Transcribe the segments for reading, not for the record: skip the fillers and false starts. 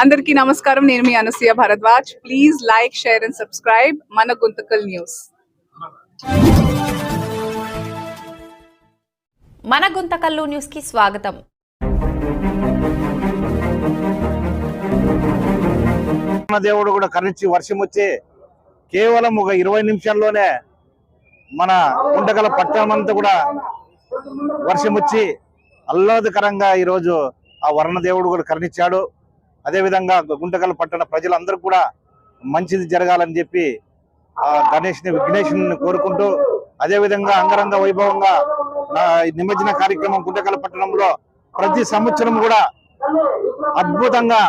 అందరికీ నమస్కారం. నేను మీ Anasuya Bharadwaj. Please like, share and subscribe మన గుంతకల్ న్యూస్. మన గుంతకల్లు న్యూస్ కి స్వాగతం. దేవుడు కూడా కరుణించి వర్షం వచ్చి కేవలం ఒక 20 నిమిషాల్లోనే మన గుంటకల్ పట్టణం అంతా కూడా వర్షం వచ్చి ఆహ్లాదకరంగా ఈరోజు ఆ వర్ణ దేవుడు కూడా కరుణించాడు. అదేవిధంగా గుంటకల్ పట్టణ ప్రజలందరూ కూడా మంచిది జరగాలని చెప్పి ఆ గణేష్ని విఘ్నేశ్వరుని కోరుకుంటూ, అదేవిధంగా అంగరంగ వైభవంగా నిమజ్జన కార్యక్రమం గుంటకల్ పట్టణంలో ప్రతి సంవత్సరం కూడా అద్భుతంగా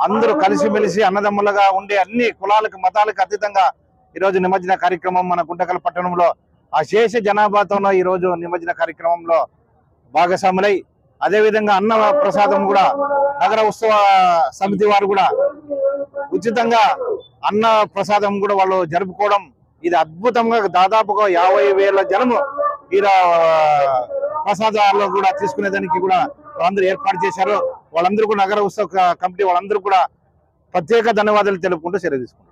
అందరూ కలిసిమెలిసి అన్నదమ్ములుగా ఉండే అన్ని కులాలకు మతాలకు అతీతంగా ఈరోజు నిమజ్జన కార్యక్రమం మన గుంటకల్ పట్టణంలో అశేష జనాభాతో ఈరోజు నిమజ్జన కార్యక్రమంలో భాగస్వాములై, అదేవిధంగా అన్న ప్రసాదం కూడా నగర ఉత్సవ సమితి వారు కూడా ఉచితంగా అన్న ప్రసాదం కూడా వాళ్ళు జరుపుకోవడం, ఇది అద్భుతంగా దాదాపుగా 50,000 జనము ఈ ప్రసాదాల్లో కూడా తీసుకునేదానికి కూడా వాళ్ళందరూ ఏర్పాటు చేశారు. వాళ్ళందరూ కూడా నగర ఉత్సవ కమిటీ వాళ్ళందరూ కూడా ప్రత్యేక ధన్యవాదాలు తెలుపుకుంటూ సెలవు తీసుకుంటారు.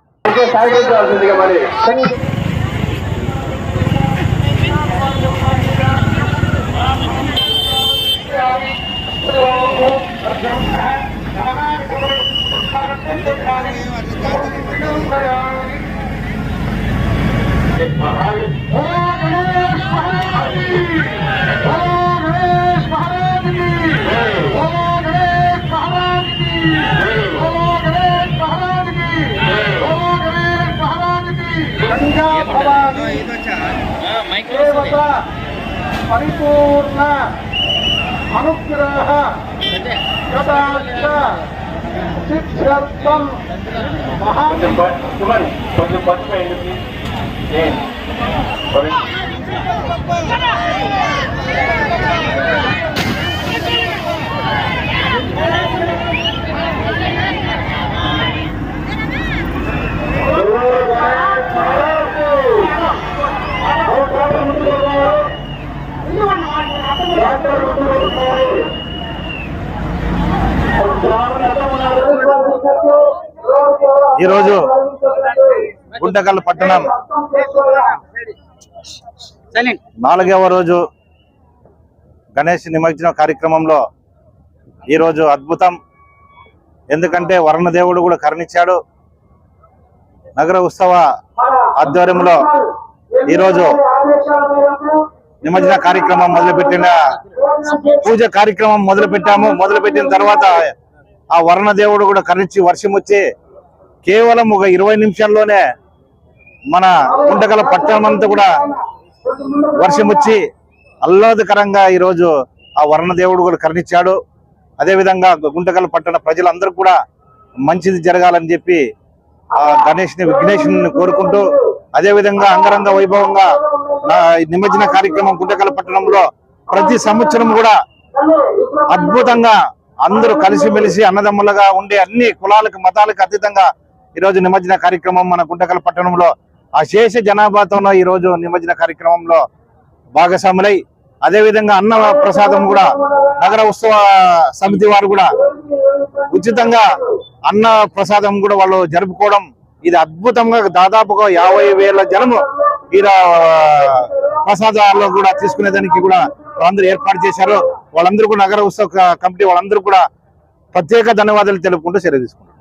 పరిపూర్ణ అనుగ్రహ శిక్షర్థం కొంచెం పచ్చిపోయింది. ఈరోజు గుంటకల్ పట్టణం 4వ రోజు గణేష్ నిమజ్జన కార్యక్రమంలో ఈరోజు అద్భుతం. ఎందుకంటే వర్ణదేవుడు కూడా కరుణించాడు. నగర ఉత్సవ ఆధ్వర్యంలో ఈరోజు నిమజ్జన కార్యక్రమం మొదలుపెట్టిన పూజ కార్యక్రమం మొదలుపెట్టిన తర్వాత ఆ వర్ణదేవుడు కూడా కరుణించి వర్షం వచ్చి కేవలం ఒక 20 నిమిషాల్లోనే మన గుంటకల్ పట్టణం అంతా కూడా వర్షం వచ్చి ఆహ్లాదకరంగా ఈరోజు ఆ వర్ణదేవుడు కూడా కరుణించాడు. అదేవిధంగా గుంటకల్ పట్టణ ప్రజలందరూ కూడా మంచిది జరగాలని చెప్పి ఆ గణేష్ని విఘ్నేశ్వరుని కోరుకుంటూ, అదేవిధంగా అంగరంగ వైభవంగా నిమజ్జన కార్యక్రమం గుంటకల్ పట్టణంలో ప్రతి సంవత్సరం కూడా అద్భుతంగా అందరూ కలిసిమెలిసి అన్నదమ్ములుగా ఉండే అన్ని కులాలకు మతాలకు అతీతంగా ఈరోజు నిమజ్జన కార్యక్రమం మన గుంటకల్ పట్టణంలో అశేష జనాభాతో ఈరోజు నిమజ్జన కార్యక్రమంలో భాగస్వాములై, అదేవిధంగా అన్న ప్రసాదం కూడా నగర ఉత్సవ సమితి వారు కూడా ఉచితంగా అన్న ప్రసాదం కూడా వాళ్ళు జరుపుకోవడం, ఇది అద్భుతంగా దాదాపుగా 50,000 జనము ఈ ప్రసాదాల్లో కూడా తీసుకునేదానికి కూడా వాళ్ళందరూ ఏర్పాటు చేశారు. వాళ్ళందరూ కూడా నగర ఉత్సవ కమిటీ వాళ్ళందరూ కూడా ప్రత్యేక ధన్యవాదాలు తెలుపుకుంటూ సెలవు తీసుకుంటారు.